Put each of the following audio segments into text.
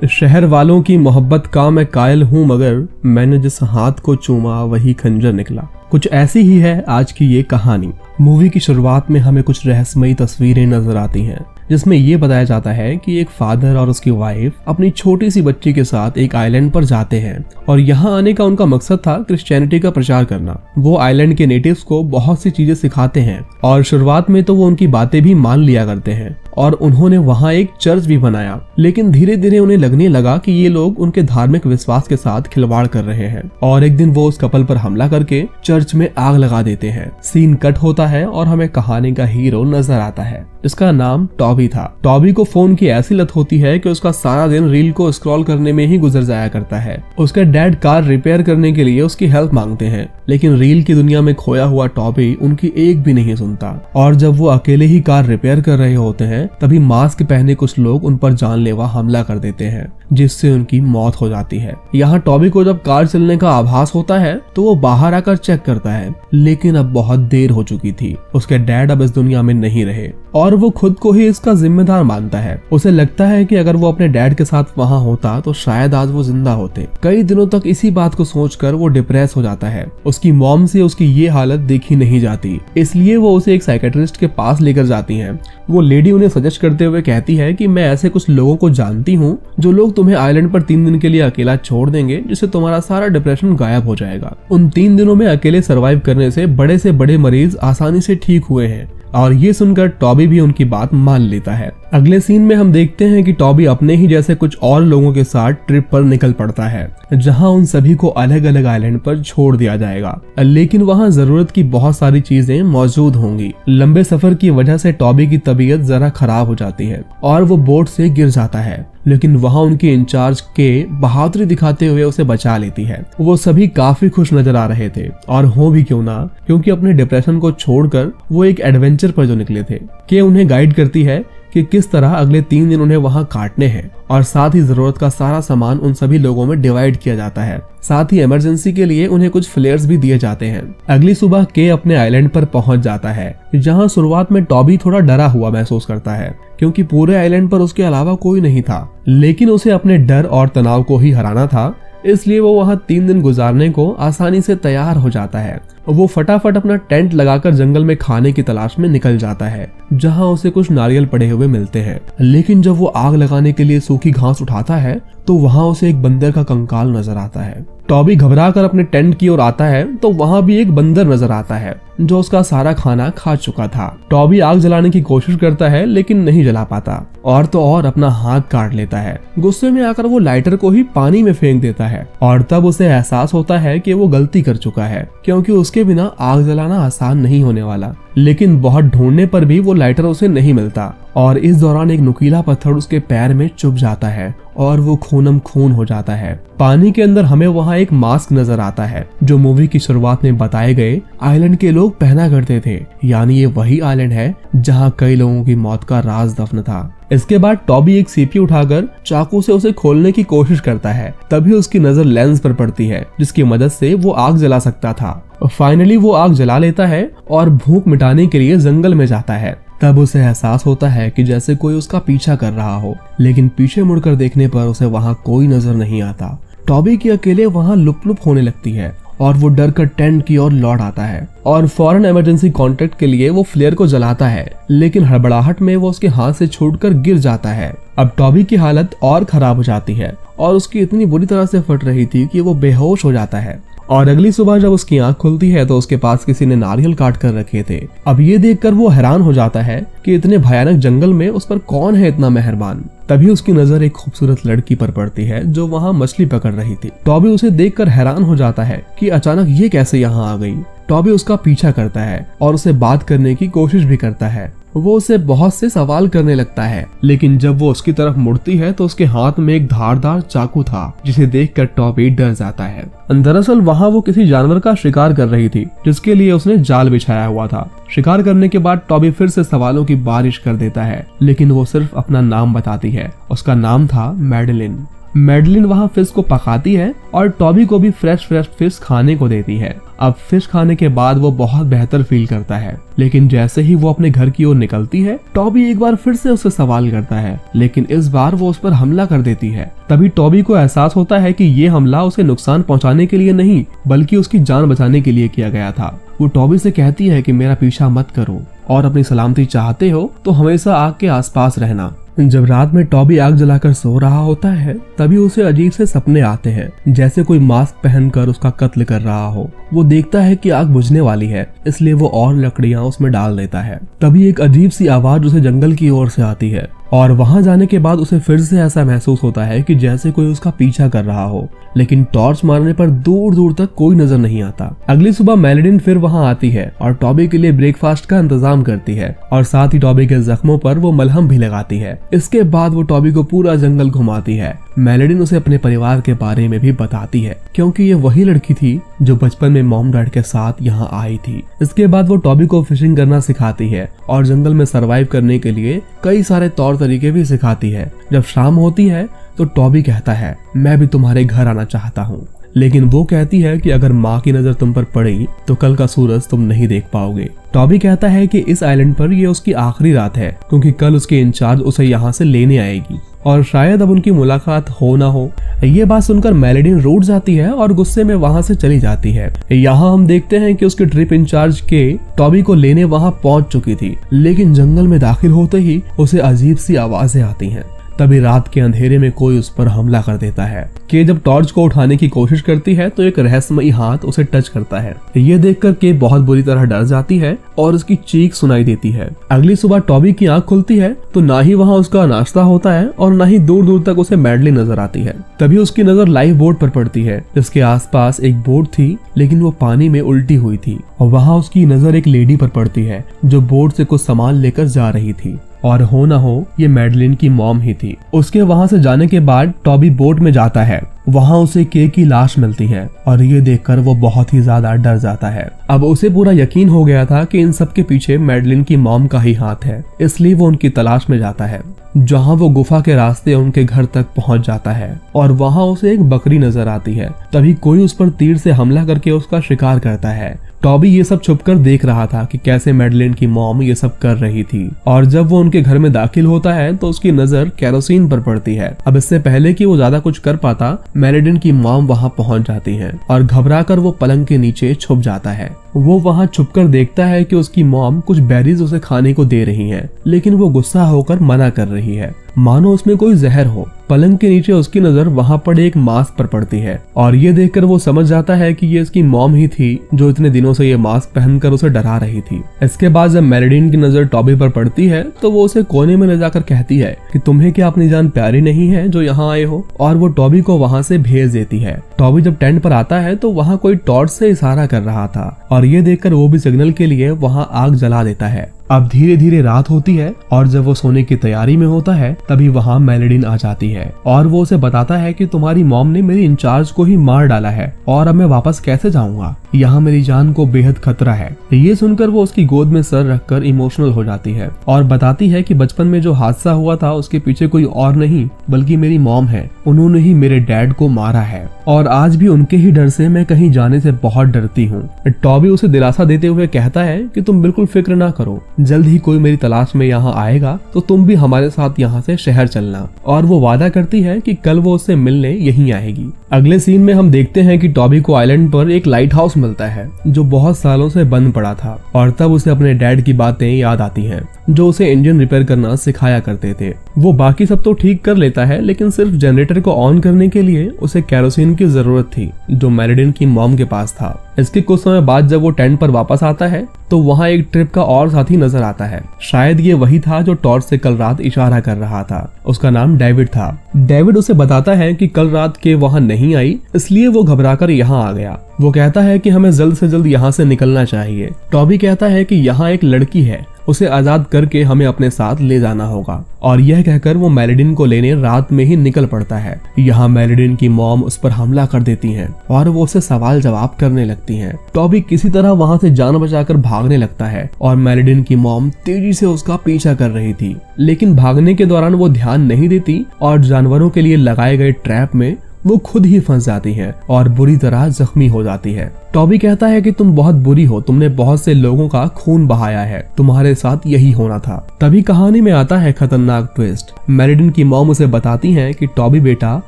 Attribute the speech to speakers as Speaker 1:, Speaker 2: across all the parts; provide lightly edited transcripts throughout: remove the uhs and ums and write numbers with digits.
Speaker 1: शहर वालों की मोहब्बत का मैं कायल हूँ, मगर मैंने जिस हाथ को चूमा वही खंजर निकला। कुछ ऐसी ही है आज की ये कहानी। मूवी की शुरुआत में हमें कुछ रहस्यमयी तस्वीरें नजर आती हैं, जिसमें ये बताया जाता है कि एक फादर और उसकी वाइफ अपनी छोटी सी बच्ची के साथ एक आइलैंड पर जाते हैं और यहाँ आने का उनका मकसद था क्रिश्चियनिटी का प्रचार करना। वो आइलैंड के नेटिव्स को बहुत सी चीजें सिखाते हैं और शुरुआत में तो वो उनकी बातें भी मान लिया करते हैं और उन्होंने वहाँ एक चर्च भी बनाया। लेकिन धीरे धीरे उन्हें लगने लगा कि ये लोग उनके धार्मिक विश्वास के साथ खिलवाड़ कर रहे हैं और एक दिन वो उस कपल पर हमला करके चर्च में आग लगा देते हैं। सीन कट होता है और हमें कहानी का हीरो नजर आता है, जिसका नाम टॉबी था। टॉबी को फोन की ऐसी लत होती है कि उसका सारा दिन रील को स्क्रॉल करने में ही गुजर जाया करता है। उसके डैड कार रिपेयर करने के लिए उसकी हेल्प मांगते हैं, लेकिन रील की दुनिया में खोया हुआ टॉबी उनकी एक भी नहीं सुनता और जब वो अकेले ही कार रिपेयर कर रहे होते हैं तभी मास्क पहने कुछ लोग उन पर जानलेवा हमला कर देते हैं, जिससे उनकी मौत हो जाती है। यहाँ टॉबी को जब कार चलने का आभास होता है तो वो बाहर आकर चेक करता है, लेकिन अब बहुत देर हो चुकी थी। उसके डैड अब इस दुनिया में नहीं रहे और वो खुद को ही इसका जिम्मेदार मानता है। उसे लगता है कि अगर वो अपने डैड के साथ वहाँ होता तो शायद आज वो जिंदा होते। कई दिनों तक इसी बात को सोचकर वो डिप्रेस हो जाता है। उसकी मॉम से उसकी ये हालत देखी नहीं जाती, इसलिए वो उसे एक साइकेट्रिस्ट के पास लेकर जाती है। वो लेडी उन्हें सजेस्ट करते हुए कहती है कि मैं ऐसे कुछ लोगों को जानती हूँ जो लोग तुम्हें आइलैंड पर 3 दिन के लिए अकेला छोड़ देंगे, जिससे तुम्हारा सारा डिप्रेशन गायब हो जाएगा। उन 3 दिनों में अकेले सरवाइव करने से बड़े मरीज आसानी से ठीक हुए हैं और ये सुनकर टॉबी भी उनकी बात मान लेता है। अगले सीन में हम देखते हैं कि टॉबी अपने ही जैसे कुछ और लोगों के साथ ट्रिप पर निकल पड़ता है, जहां उन सभी को अलग अलग आइलैंड पर छोड़ दिया जाएगा, लेकिन वहां जरूरत की बहुत सारी चीजें मौजूद होंगी। लंबे सफर की वजह से टॉबी की तबीयत जरा खराब हो जाती है और वो बोट से गिर जाता है, लेकिन वहां उनकी इंचार्ज के बहादुरी दिखाते हुए उसे बचा लेती है। वो सभी काफी खुश नजर आ रहे थे और हो भी क्यों ना, क्योंकि अपने डिप्रेशन को छोड़कर वो एक एडवेंचर पर जो निकले थे। के उन्हें गाइड करती है कि किस तरह अगले 3 दिन उन्हें वहां काटने हैं और साथ ही जरूरत का सारा सामान उन सभी लोगों में डिवाइड किया जाता है। साथ ही इमरजेंसी के लिए उन्हें कुछ फ्लेयर्स भी दिए जाते हैं। अगली सुबह के अपने आइलैंड पर पहुंच जाता है, जहां शुरुआत में टॉबी थोड़ा डरा हुआ महसूस करता है, क्योंकि पूरे आइलैंड पर उसके अलावा कोई नहीं था। लेकिन उसे अपने डर और तनाव को ही हराना था, इसलिए वो वहां 3 दिन गुजारने को आसानी से तैयार हो जाता है। वो फटाफट अपना टेंट लगाकर जंगल में खाने की तलाश में निकल जाता है, जहां उसे कुछ नारियल पड़े हुए मिलते हैं। लेकिन जब वो आग लगाने के लिए सूखी घास उठाता है तो वहां उसे एक बंदर का कंकाल नजर आता है। टॉबी घबराकर अपने टेंट की ओर आता है तो वहां भी एक बंदर नजर आता है जो उसका सारा खाना खा चुका था। टॉबी आग जलाने की कोशिश करता है लेकिन नहीं जला पाता और तो और अपना हाथ काट लेता है। गुस्से में आकर वो लाइटर को ही पानी में फेंक देता है और तब उसे एहसास होता है कि वो गलती कर चुका है, क्योंकि उसके बिना आग जलाना आसान नहीं होने वाला। लेकिन बहुत ढूंढने पर भी वो लाइटर उसे नहीं मिलता और इस दौरान एक नुकीला पत्थर उसके पैर में चुभ जाता है और वो खूनम खून हो जाता है। पानी के अंदर हमें वहाँ एक मास्क नजर आता है जो मूवी की शुरुआत में बताए गए आइलैंड के लोग पहना करते थे, यानी ये वही आइलैंड है जहाँ कई लोगों की मौत का राज दफन था। इसके बाद टॉबी एक सीपी उठाकर चाकू से उसे खोलने की कोशिश करता है, तभी उसकी नजर लेंस पर पड़ती है जिसकी मदद से वो आग जला सकता था। फाइनली वो आग जला लेता है और भूख मिटाने के लिए जंगल में जाता है। तब उसे एहसास होता है कि जैसे कोई उसका पीछा कर रहा हो, लेकिन पीछे मुड़कर देखने पर उसे वहाँ कोई नजर नहीं आता। टॉबी की अकेले वहाँ लुप होने लगती है और वो डर कर टेंट की ओर लौट आता है और फौरन इमरजेंसी कॉन्टेक्ट के लिए वो फ्लेयर को जलाता है, लेकिन हड़बड़ाहट में वो उसके हाथ से छूटकर गिर जाता है। अब टॉबी की हालत और खराब हो जाती है और उसकी इतनी बुरी तरह से फट रही थी कि वो बेहोश हो जाता है। और अगली सुबह जब उसकी आंख खुलती है तो उसके पास किसी ने नारियल काट कर रखे थे। अब ये देखकर वो हैरान हो जाता है कि इतने भयानक जंगल में उस पर कौन है इतना मेहरबान। तभी उसकी नजर एक खूबसूरत लड़की पर पड़ती है जो वहाँ मछली पकड़ रही थी। टॉबी उसे देखकर हैरान हो जाता है कि अचानक ये कैसे यहाँ आ गई। टॉबी उसका पीछा करता है और उसे बात करने की कोशिश भी करता है। वो उसे बहुत से सवाल करने लगता है, लेकिन जब वो उसकी तरफ मुड़ती है तो उसके हाथ में एक धारदार चाकू था, जिसे देखकर टॉबी डर जाता है। दरअसल वहाँ वो किसी जानवर का शिकार कर रही थी, जिसके लिए उसने जाल बिछाया हुआ था। शिकार करने के बाद टॉबी फिर से सवालों की बारिश कर देता है, लेकिन वो सिर्फ अपना नाम बताती है। उसका नाम था मैडेलिन। मैडलिन वहाँ फिश को पकाती है और टॉबी को भी फ्रेश फिश खाने को देती है। अब फिश खाने के बाद वो बहुत बेहतर फील करता है, लेकिन जैसे ही वो अपने घर की ओर निकलती है, टॉबी एक बार फिर से उससे सवाल करता है, लेकिन इस बार वो उस पर हमला कर देती है। तभी टॉबी को एहसास होता है कि ये हमला उसे नुकसान पहुंचाने के लिए नहीं, बल्कि उसकी जान बचाने के लिए किया गया था। वो टॉबी से कहती है कि मेरा पीछा मत करो और अपनी सलामती चाहते हो तो हमेशा आग के आसपास रहना। जब रात में टॉबी आग जलाकर सो रहा होता है, तभी उसे अजीब से सपने आते हैं, जैसे कोई मास्क पहनकर उसका कत्ल कर रहा हो। वो देखता है कि आग बुझने वाली है, इसलिए वो और लकड़ियां उसमें डाल देता है। तभी एक अजीब सी आवाज उसे जंगल की ओर से आती है और वहां जाने के बाद उसे फिर से ऐसा महसूस होता है कि जैसे कोई उसका पीछा कर रहा हो, लेकिन टॉर्च मारने पर दूर दूर तक कोई नजर नहीं आता। अगली सुबह मेलेडिन फिर वहां आती है और टॉबी के लिए ब्रेकफास्ट का इंतजाम करती है और साथ ही टॉबी के जख्मों पर वो मलहम भी लगाती है। इसके बाद वो टॉबी को पूरा जंगल घुमाती है। मेलेडिन उसे अपने परिवार के बारे में भी बताती है, क्योंकि ये वही लड़की थी जो बचपन में मॉम डैड के साथ यहाँ आई थी। इसके बाद वो टॉबी को फिशिंग करना सिखाती है और जंगल में सरवाइव करने के लिए कई सारे तौर तरीके भी सिखाती है। जब शाम होती है तो टॉबी कहता है, मैं भी तुम्हारे घर आना चाहता हूँ, लेकिन वो कहती है कि अगर माँ की नजर तुम पर पड़ी तो कल का सूरज तुम नहीं देख पाओगे। टॉबी कहता है कि इस आइलैंड पर ये उसकी आखिरी रात है, क्योंकि कल उसके इंचार्ज उसे यहाँ से लेने आएगी और शायद अब उनकी मुलाकात हो ना हो। ये बात सुनकर मेलेडिन रूठ जाती है और गुस्से में वहां से चली जाती है। यहाँ हम देखते हैं कि उसके ट्रिप इंचार्ज के टॉबी को लेने वहां पहुंच चुकी थी, लेकिन जंगल में दाखिल होते ही उसे अजीब सी आवाजें आती हैं। तभी रात के अंधेरे में कोई उस पर हमला कर देता है। के जब टॉर्च को उठाने की कोशिश करती है तो एक रहस्यमयी हाथ उसे टच करता है। ये देखकर के बहुत बुरी तरह डर जाती है और उसकी चीख सुनाई देती है। अगली सुबह टॉबी की आंख खुलती है तो ना ही वहाँ उसका नाश्ता होता है और ना ही दूर दूर तक उसे मेडलिन नजर आती है। तभी उसकी नजर लाइफ बोट पर पड़ती है, जिसके आसपास एक बोट थी, लेकिन वो पानी में उल्टी हुई थी। और वहाँ उसकी नजर एक लेडी पर पड़ती है जो बोट से कुछ सामान लेकर जा रही थी, और हो ना हो ये मेडलिन की मॉम ही थी। उसके वहां से जाने के बाद टॉबी बोट में जाता है। वहां उसे के की लाश मिलती है और ये देखकर वो बहुत ही ज्यादा डर जाता है। अब उसे पूरा यकीन हो गया था कि इन सब के पीछे मेडलिन की मॉम का ही हाथ है, इसलिए वो उनकी तलाश में जाता है। जहां वो गुफा के रास्ते उनके घर तक पहुंच जाता है और वहां उसे एक बकरी नजर आती है। तभी कोई उस पर तीर से हमला करके उसका शिकार करता है। टॉबी ये सब छुपकर देख रहा था कि कैसे मेडलिन की मॉम ये सब कर रही थी, और जब वो उनके घर में दाखिल होता है तो उसकी नजर केरोसिन पर पड़ती है। अब इससे पहले कि वो ज्यादा कुछ कर पाता, मेलेडिन की मॉम वहां पहुंच जाती है और घबराकर वो पलंग के नीचे छुप जाता है। वो वहां छुपकर देखता है कि उसकी मॉम कुछ बेरीज उसे खाने को दे रही हैं, लेकिन वो गुस्सा होकर मना कर रही है, मानो उसमें कोई जहर हो। पलंग के नीचे उसकी नजर वहां पड़े एक मास्क पर पड़ती है और ये देखकर वो समझ जाता है कि ये इसकी मॉम ही थी जो इतने दिनों से ये मास्क पहनकर उसे डरा रही थी। इसके बाद जब मेलेडिन की नजर टॉबी पर पड़ती है तो वो उसे कोने में ले जाकर कहती है कि तुम्हें क्या अपनी जान प्यारी नहीं है जो यहाँ आए हो, और वो टॉबी को वहां से भेज देती है। टॉबी जब टेंट पर आता है तो वहां कोई टॉर्च से इशारा कर रहा था और ये देखकर वो भी सिग्नल के लिए वहां आग जला देता है। अब धीरे धीरे रात होती है और जब वो सोने की तैयारी में होता है तभी वहां मेलेडिन आ जाती है और वो उसे बताता है कि तुम्हारी मॉम ने मेरी इंचार्ज को ही मार डाला है और अब मैं वापस कैसे जाऊंगा, यहाँ मेरी जान को बेहद खतरा है। ये सुनकर वो उसकी गोद में सर रखकर इमोशनल हो जाती है और बताती है कि बचपन में जो हादसा हुआ था उसके पीछे कोई और नहीं बल्कि मेरी मॉम है। उन्होंने ही मेरे डैड को मारा है और आज भी उनके ही डर से मैं कहीं जाने से बहुत डरती हूँ। टॉबी उसे दिलासा देते हुए कहता है कि तुम बिल्कुल फिक्र ना करो, जल्द ही कोई मेरी तलाश में यहाँ आएगा तो तुम भी हमारे साथ यहाँ से शहर चलना, और वो वादा करती है कि कल वो उससे मिलने यहीं आएगी। अगले सीन में हम देखते हैं कि टॉबी को आइलैंड पर एक लाइट हाउस मिलता है जो बहुत सालों से बंद पड़ा था और तब उसे अपने डैड की बातें याद आती हैं जो उसे इंजन रिपेयर करना सिखाया करते थे। वो बाकी सब तो ठीक कर लेता है, लेकिन सिर्फ जनरेटर को ऑन करने के लिए उसे केरोसिन की जरूरत थी जो मेलेडिन की मॉम के पास था। इसके कुछ समय बाद जब वो टेंट पर वापस आता है तो वहाँ एक ट्रिप का और साथी नजर आता है। शायद ये वही था जो टॉर्च से कल रात इशारा कर रहा था। उसका नाम डेविड था। डेविड उसे बताता है कि कल रात के वहाँ नहीं आई, इसलिए वो घबराकर यहाँ आ गया। वो कहता है कि हमें जल्द से जल्द यहाँ से निकलना चाहिए। टॉबी कहता है कि यहाँ एक लड़की है उसे आजाद करके हमें अपने साथ ले जाना होगा। और यह कहकर वो मेलिडिन को लेने रात में ही निकल पड़ता है। यहाँ मेलिडिन की मॉम उस पर हमला कर देती है और वो उसे सवाल जवाब करने लगती है। टॉबी किसी तरह वहाँ से जान बचाकर भागने लगता है और मेलिडिन की मॉम तेजी से उसका पीछा कर रही थी, लेकिन भागने के दौरान वो ध्यान नहीं देती और जानवरों के लिए लगाए गए ट्रैप में वो खुद ही फंस जाती है और बुरी तरह जख्मी हो जाती है। टॉबी कहता है कि तुम बहुत बुरी हो, तुमने बहुत से लोगों का खून बहाया है, तुम्हारे साथ यही होना था। तभी कहानी में आता है खतरनाक ट्विस्ट। मेलिडिन की मॉम उसे बताती है कि टॉबी बेटा,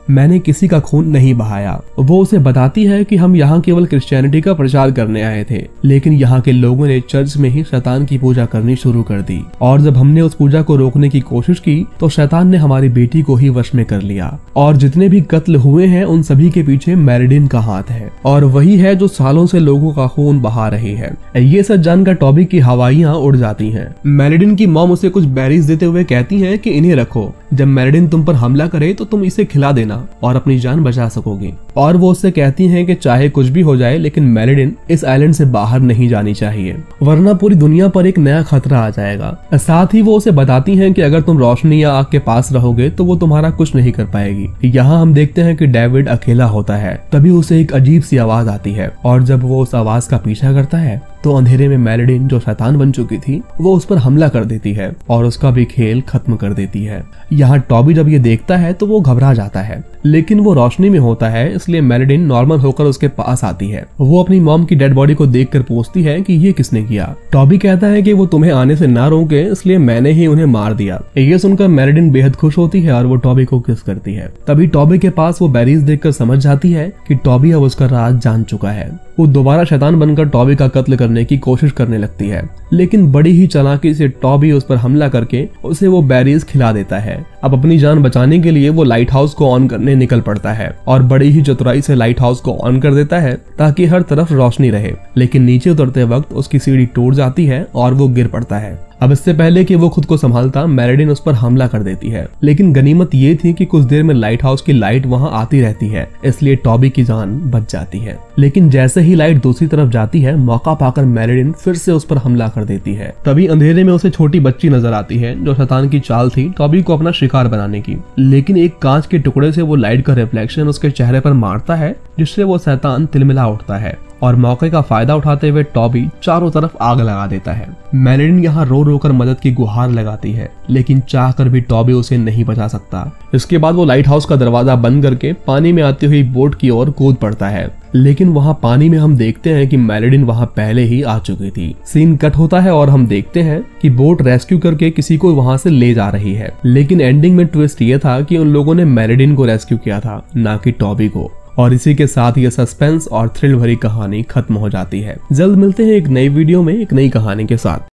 Speaker 1: मैंने किसी का खून नहीं बहाया। वो उसे बताती है कि हम यहाँ केवल क्रिश्चियनिटी का प्रचार करने आए थे, लेकिन यहाँ के लोगों ने चर्च में ही शैतान की पूजा करनी शुरू कर दी और जब हमने उस पूजा को रोकने की कोशिश की तो शैतान ने हमारी बेटी को ही वश में कर लिया और जितने भी कत्ल हुए हैं उन सभी के पीछे मेलिडिन का हाथ है और वही है जो सालों से लोगों का खून बहा रही है। ये सच जानकर टॉबी की हवाइयां उड़ जाती हैं। मेलिडिन की मॉम उसे कुछ बेरीज देते हुए कहती हैं कि इन्हें रखो, जब मेलिडिन तुम पर हमला करे तो तुम इसे खिला देना और अपनी जान बचा सकोगे। और वो उससे कहती हैं कि चाहे कुछ भी हो जाए लेकिन मेलिडिन इस आइलैंड से बाहर नहीं जानी चाहिए, वरना पूरी दुनिया पर एक नया खतरा आ जाएगा। साथ ही वो उसे बताती हैं कि अगर तुम रोशनी या आग के पास रहोगे तो वो तुम्हारा कुछ नहीं कर पाएगी। यहाँ हम देखते हैं कि डेविड अकेला होता है। तभी उसे एक अजीब सी आवाज आती है और जब वो उस आवाज का पीछा करता है तो अंधेरे में मेलिडिन जो शैतान बन चुकी थी वो उस पर हमला कर देती है और उसका भी खेल खत्म कर देती है। यहाँ टॉबी जब ये देखता है तो वो घबरा जाता है, लेकिन वो रोशनी में होता है इसलिए मेलिडिन नॉर्मल होकर उसके पास आती है। वो अपनी मॉम की डेड बॉडी को देखकर पूछती है कि ये किसने किया। टॉबी कहता है कि वो तुम्हें आने से ना रोके इसलिए मैंने ही उन्हें मार दिया। ये सुनकर मेलिडिन बेहद खुश होती है और वो टॉबी को किस करती है। तभी टॉबी के पास वो बेरीज देखकर समझ जाती है कि टॉबी अब उसका राज जान चुका है। वो दोबारा शैतान बनकर टॉबी का कत्ल करने की कोशिश करने लगती है, लेकिन बड़ी ही चालाकी से टॉबी उस पर हमला करके उसे वो बेरीज खिला देता है। अब अपनी जान बचाने के लिए वो लाइट हाउस को ऑन करने निकल पड़ता है और बड़ी ही चतुराई से लाइट हाउस को ऑन कर देता है ताकि हर तरफ रोशनी रहे, लेकिन नीचे उतरते वक्त उसकी सीढ़ी टूट जाती है और वो गिर पड़ता है। अब इससे पहले कि वो खुद को संभालता मेलिडिन उस पर हमला कर देती है, लेकिन गनीमत ये थी कि कुछ देर में लाइट हाउस की लाइट वहां आती रहती है, इसलिए टॉबी की जान बच जाती है। लेकिन जैसे ही लाइट दूसरी तरफ जाती है मौका पाकर मेलिडिन फिर से उस पर हमला कर देती है। तभी अंधेरे में उसे छोटी बच्ची नजर आती है जो शैतान की चाल थी टॉबी को अपना शिकार बनाने की, लेकिन एक कांच के टुकड़े से वो लाइट का रिफ्लेक्शन उसके चेहरे पर मारता है जिससे वो शैतान तिलमिला उठता है और मौके का फायदा उठाते हुए टॉबी चारों तरफ आग लगा देता है। मेलिडिन यहाँ रो रो कर मदद की गुहार लगाती है, लेकिन चाह कर भी टॉबी उसे नहीं बचा सकता। इसके बाद वो लाइट हाउस का दरवाजा बंद करके पानी में आती हुई बोट की ओर कूद पड़ता है, लेकिन वहाँ पानी में हम देखते हैं कि मेलिडिन वहाँ पहले ही आ चुकी थी। सीन कट होता है और हम देखते हैं कि बोट रेस्क्यू करके किसी को वहाँ से ले जा रही है, लेकिन एंडिंग में ट्विस्ट ये था कि उन लोगों ने मेलिडिन को रेस्क्यू किया था, ना कि टॉबी को। और इसी के साथ ये सस्पेंस और थ्रिल भरी कहानी खत्म हो जाती है। जल्द मिलते हैं एक नई वीडियो में एक नई कहानी के साथ।